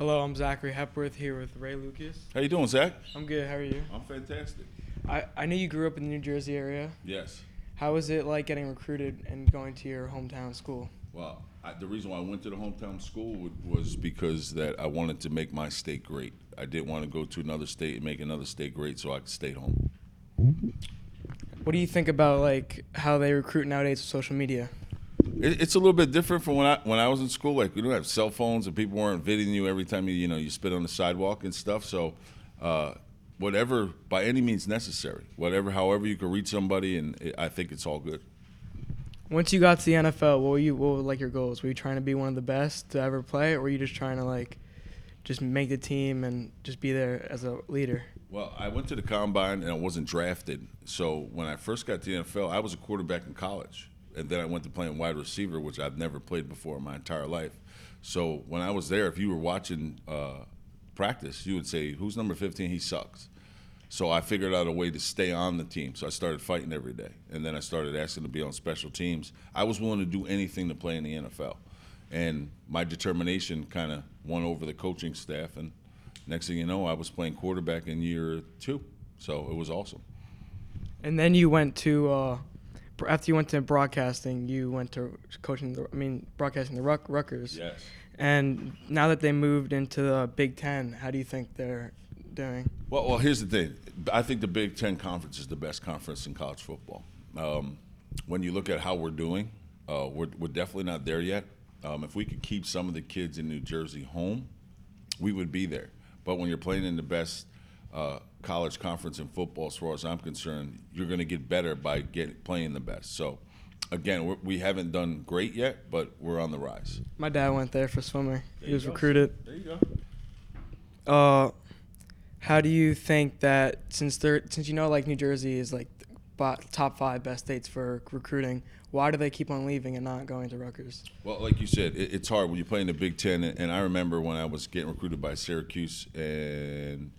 Hello, I'm Zachary Hepworth here with Ray Lucas. How you doing, Zach? I'm good. How are you? I'm fantastic. I knew you grew up in the New Jersey area. Yes. How was it like getting recruited and going to your hometown school? Well, the reason why I went to the hometown school was because that I wanted to make my state great. I didn't want to go to another state and make another state great, so I could stay home. What do you think about like how they recruit nowadays with social media? It's a little bit different from when I was in school. Like, we don't have cell phones, and people weren't videoing you every time you spit on the sidewalk and stuff. So, whatever, by any means necessary, however you can reach somebody, and I think it's all good. Once you got to the NFL, what were like your goals? Were you trying to be one of the best to ever play, or were you just trying to like just make the team and just be there as a leader? Well, I went to the combine and I wasn't drafted. So when I first got to the NFL, I was a quarterback in college. And then I went to playing wide receiver, which I've never played before in my entire life. So when I was there, if you were watching practice, you would say, "Who's number 15? He sucks." So I figured out a way to stay on the team. So I started fighting every day. And then I started asking to be on special teams. I was willing to do anything to play in the NFL. And my determination kind of won over the coaching staff. And next thing you know, I was playing quarterback in year 2. So it was awesome. And then you went to after you went to broadcasting, you went to broadcasting the Rutgers. Yes. And now that they moved into the Big Ten, how do you think they're doing? Well, here's the thing. I think the Big Ten Conference is the best conference in college football. When you look at how we're doing, we're definitely not there yet. If we could keep some of the kids in New Jersey home, we would be there. But when you're playing in the best college conference in football, as far as I'm concerned, you're going to get better by playing the best. So, again, we haven't done great yet, but we're on the rise. My dad went there for swimming. He was go. recruited. There you go. How do you think that since like New Jersey is like top 5 best states for recruiting, why do they keep on leaving and not going to Rutgers? Well, like you said, it's hard when you play in the Big Ten. And I remember when I was getting recruited by Syracuse, and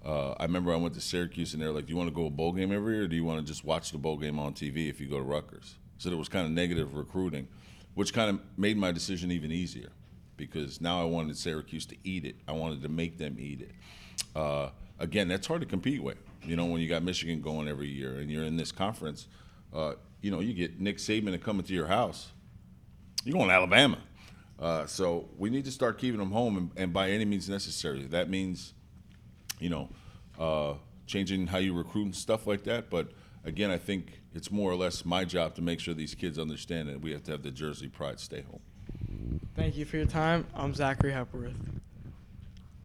I remember I went to Syracuse, and they're like, "Do you want to go to a bowl game every year, or do you want to just watch the bowl game on TV if you go to Rutgers?" So there was kind of negative recruiting, which kind of made my decision even easier, because now I wanted Syracuse to eat it. I wanted to make them eat it. Again, that's hard to compete with. When you got Michigan going every year and you're in this conference, you get Nick Saban coming to your house. You're going to Alabama. So we need to start keeping them home, and by any means necessary. That means, changing how you recruit and stuff like that. But again, I think it's more or less my job to make sure these kids understand that we have to have the Jersey pride stay home. Thank you for your time. I'm Zachary Hepworth.